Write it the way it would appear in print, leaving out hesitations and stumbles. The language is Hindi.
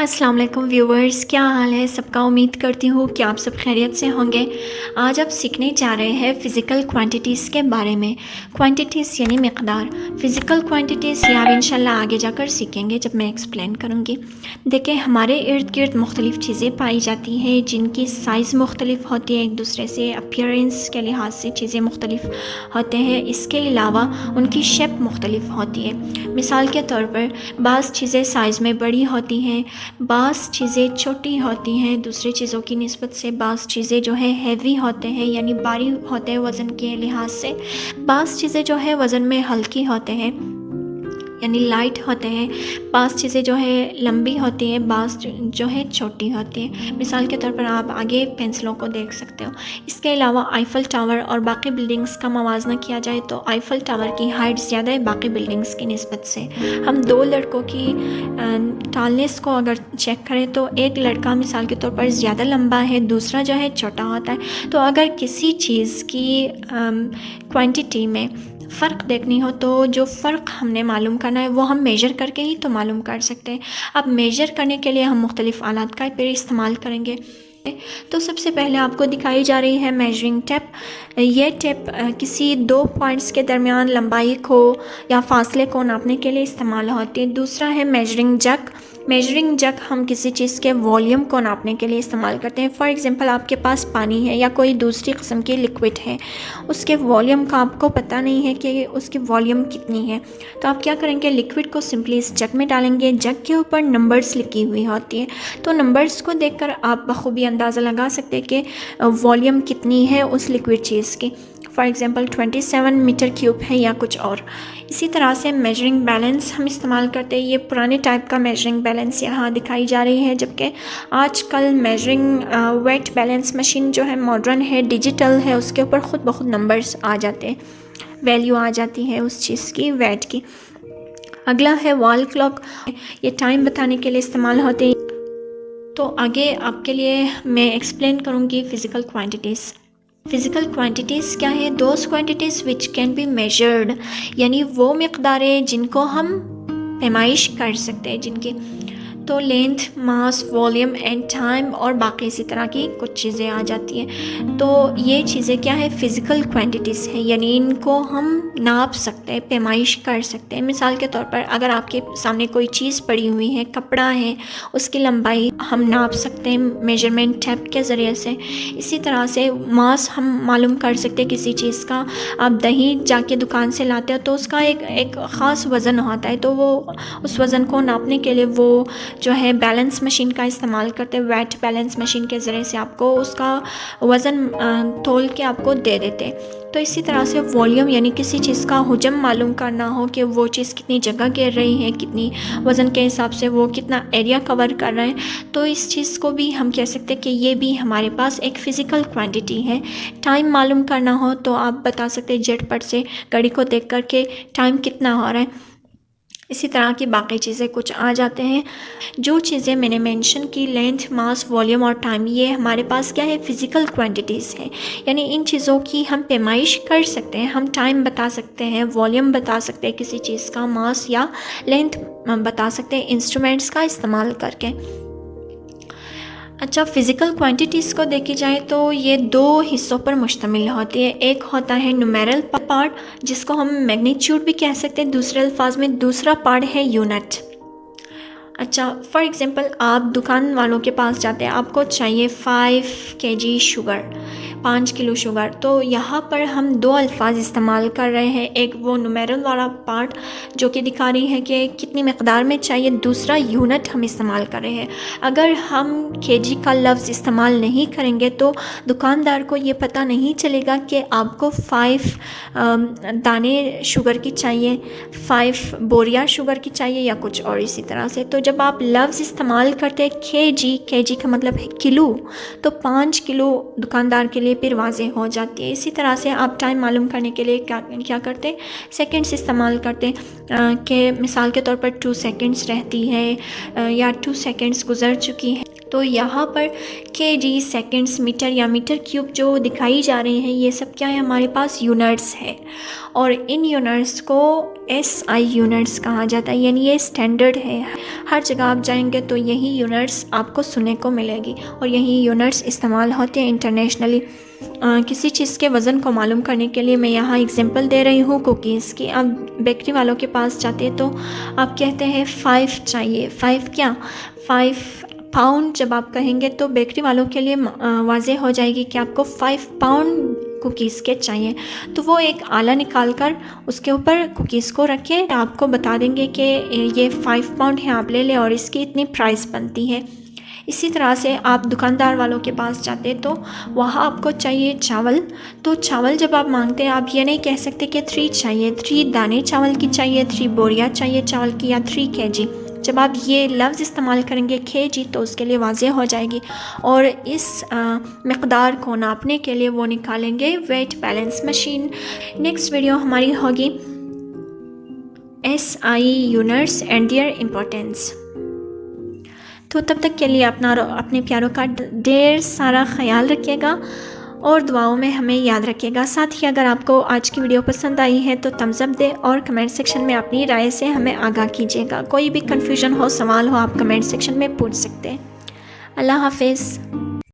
अस्सलाम वालेकुम व्यूवर्स, क्या हाल है सबका। उम्मीद करती हूँ कि आप सब खैरियत से होंगे। आज आप सीखने जा रहे हैं फ़िज़िकल क्वांटिटीज़ के बारे में। क्वांटिटीज़ यानी मिक़दार। फ़िज़िकल क्वांटिटीज़ ये आप इंशाल्लाह आगे जाकर सीखेंगे जब मैं एक्सप्लेन करूँगी। देखिए, हमारे इर्द गिर्द मुख्तलिफ़ चीज़ें पाई जाती हैं जिनकी साइज़ मुख्तलिफ़ होती है, एक दूसरे से अपीयरेंस के लिहाज से चीज़ें मुख्तलिफ़ होते हैं। इसके अलावा उनकी शेप मुख्तलिफ़ होती है। मिसाल के तौर पर बाज़ चीज़ें साइज़ में बड़ी होती हैं, बाज़ चीज़ें छोटी होती हैं दूसरी चीज़ों की निस्बत से, बाज़ चीज़ें जो है हैवी होते हैं यानी भारी होते हैं वज़न के लिहाज से, बाज़ चीज़ें जो है वज़न में हल्की होते हैं यानी लाइट होते हैं, बाज़ चीज़ें जो है लंबी होती हैं, बाज़ जो है छोटी होती हैं। मिसाल के तौर पर आप आगे पेंसिलों को देख सकते हो। इसके अलावा आईफल टावर और बाकी बिल्डिंग्स का मवाजना किया जाए तो आईफल टावर की हाइट ज़्यादा है बाकी बिल्डिंग्स की निस्बत से। हम दो लड़कों की टालनेस को अगर चेक करें तो एक लड़का मिसाल के तौर पर ज़्यादा लंबा है, दूसरा जो है छोटा होता है। तो अगर किसी चीज़ की क्वांटिटी में फ़र्क देखनी हो तो जो फ़र्क हमने मालूम करना है वो हम मेजर करके ही तो मालूम कर सकते हैं। अब मेजर करने के लिए हम मुख्तलिफ़ आलात का फिर इस्तेमाल करेंगे। तो सबसे पहले आपको दिखाई जा रही है मेजरिंग टेप। ये टेप किसी दो पॉइंट्स के दरमियान लंबाई को या फासले को नापने के लिए इस्तेमाल होती है। दूसरा है मेजरिंग जग। मेजरिंग जग हम किसी चीज़ के वॉल्यूम को नापने के लिए इस्तेमाल करते हैं। फॉर एग्ज़ाम्पल, आपके पास पानी है या कोई दूसरी किस्म की लिक्विड है, उसके वॉल्यूम का आपको पता नहीं है कि उसकी वॉल्यूम कितनी है, तो आप क्या करेंगे, लिक्विड को सिंपली इस जग में डालेंगे। जग के ऊपर नंबर्स लिखी हुई होती है, तो नंबर्स को देखकर आप बखूबी अंदाज़ा लगा सकते हैं कि वॉल्यूम कितनी है उस लिक्विड चीज़ की। फॉर एग्ज़ाम्पल 27 मीटर क्यूब है या कुछ और। इसी तरह से मेजरिंग बैलेंस हम इस्तेमाल करते हैं। ये पुराने टाइप का मेजरिंग बैलेंस यहाँ दिखाई जा रही है, जबकि आजकल मेजरिंग वेट बैलेंस मशीन जो है मॉडर्न है, डिजिटल है, उसके ऊपर ख़ुद ब खुद नंबर्स आ जाते हैं, वैल्यू आ जाती है उस चीज़ की, वेट की। अगला है वॉल क्लॉक। ये टाइम बताने के लिए इस्तेमाल होते हैं। तो आगे आपके लिए मैं एक्सप्लेन करूँगी फ़िज़िकल क्वांटिटीज़। फ़िज़िकल क्वांटिटीज़ क्या है? Those quantities which can be measured, यानी वो मिक़दारें जिनको हम पैमाइश कर सकते हैं, जिनकी तो length, mass, volume and time और बाकी इसी तरह की कुछ चीज़ें आ जाती हैं। तो ये चीज़ें क्या है? फ़िज़िकल क्वांटिटीज़ हैं, यानी इनको हम नाप सकते हैं, पैमाइश कर सकते हैं। मिसाल के तौर पर अगर आपके सामने कोई चीज़ पड़ी हुई है, कपड़ा है, उसकी लंबाई हम नाप सकते हैं मेजरमेंट टेप के ज़रिए से। इसी तरह से मास हम मालूम कर सकते हैं किसी चीज़ का। आप दही जाके दुकान से लाते हो तो उसका एक ख़ास वज़न होता है, तो वो उस वज़न को नापने के लिए वो जो है बैलेंस मशीन का इस्तेमाल करते हैं। वेट बैलेंस मशीन के ज़रिए से आपको उसका वज़न तोल के आपको दे देते हैं। तो इसी तरह से वॉल्यूम यानी किसी चीज़ का हुजम मालूम करना हो कि वो चीज़ कितनी जगह घेर रही है, कितनी वज़न के हिसाब से वो कितना एरिया कवर कर रहा है, तो इस चीज़ को भी हम कह सकते हैं कि ये भी हमारे पास एक फ़िज़िकल क्वांटिटी है। टाइम मालूम करना हो तो आप बता सकते हैं झटपट से घड़ी को देख कर के टाइम कितना हो रहा है। इसी तरह की बाकी चीज़ें कुछ आ जाते हैं। जो चीज़ें मैंने मेंशन की, लेंथ, मास, वॉल्यूम और टाइम, ये हमारे पास क्या है? फ़िज़िकल क्वांटिटीज़ हैं, यानी इन चीज़ों की हम पैमाइश कर सकते हैं। हम टाइम बता सकते हैं, वॉल्यूम बता सकते हैं किसी चीज़ का, मास या लेंथ बता सकते हैं इंस्ट्रूमेंट्स का इस्तेमाल करके। अच्छा, फ़िज़िकल क्वांटिटीज़ को देखी जाए तो ये दो हिस्सों पर मुश्तमिल होती है। एक होता है न्यूमेरल पार्ट, जिसको हम मैग्नीट्यूड भी कह सकते हैं दूसरे अल्फाज में। दूसरा पार्ट है यूनिट। अच्छा, फॉर एग्ज़ाम्पल आप दुकान वालों के पास जाते हैं, आपको चाहिए 5 kg शुगर, 5 किलो शुगर। तो यहाँ पर हम दो अल्फाज इस्तेमाल कर रहे हैं। एक वो न्यूमेरल वाला पार्ट जो कि दिखा रही है कि कितनी मकदार में चाहिए, दूसरा यूनिट हम इस्तेमाल कर रहे हैं। अगर हम केजी का लफ्ज़ इस्तेमाल नहीं करेंगे तो दुकानदार को ये पता नहीं चलेगा कि आपको 5 दाने शुगर की चाहिए, 5 बोरियां शुगर की चाहिए या कुछ और इसी तरह से। तो जब आप लफ्ज़ इस्तेमाल करते हैं केजी का मतलब है किलो, तो 5 किलो दुकानदार के लिए फिर वाज़ेह हो जाती है। इसी तरह से आप टाइम मालूम करने के लिए क्या करते हैं? सेकंड्स इस्तेमाल करते हैं कि मिसाल के तौर पर 2 सेकंड्स रहती है या 2 सेकंड्स गुज़र चुकी है। तो यहाँ पर केजी, सेकंड्स, मीटर या मीटर क्यूब जो दिखाई जा रही हैं, ये सब क्या है, हमारे पास यूनिट्स है। और इन यूनिट्स को एसआई यूनिट्स कहा जाता है, यानी ये स्टैंडर्ड है। हर जगह आप जाएंगे तो यही यूनिट्स आपको सुनने को मिलेगी और यही यूनिट्स इस्तेमाल होते हैं इंटरनेशनली। किसी चीज़ के वज़न को मालूम करने के लिए मैं यहाँ एग्जांपल दे रही हूँ कुकीज़ की। आप बेकरी वालों के पास जाते हैं तो आप कहते हैं 5 चाहिए। 5 क्या, 5 पाउंड जब आप कहेंगे तो बेकरी वालों के लिए वाज़ेह हो जाएगी कि आपको 5 पाउंड कुकीज़ के चाहिए। तो वो एक आला निकाल कर उसके ऊपर कुकीज़ को रखे, आपको बता देंगे कि ये 5 पाउंड है, आप ले लें और इसकी इतनी प्राइस बनती है। इसी तरह से आप दुकानदार वालों के पास जाते तो वहाँ आपको चाहिए चावल। तो चावल जब आप मांगते हैं, आप ये नहीं कह सकते कि 3 चाहिए, 3 दाने चावल की चाहिए, 3 बोरियाँ चाहिए चावल की, या 3 केजी। जब आप ये लफ्ज़ इस्तेमाल करेंगे केजी तो उसके लिए वाज़ेह हो जाएगी। और इस मक़दार को नापने के लिए वो निकालेंगे weight balance machine. Next video हमारी होगी SI units and their importance. तो तब तक के लिए अपने प्यारों का ढेर सारा ख्याल रखिएगा और दुआओं में हमें याद रखिएगा। साथ ही अगर आपको आज की वीडियो पसंद आई है तो थम्स अप दें और कमेंट सेक्शन में अपनी राय से हमें आगाह कीजिएगा। कोई भी कन्फ्यूजन हो, सवाल हो, आप कमेंट सेक्शन में पूछ सकते हैं। अल्लाह हाफिज़।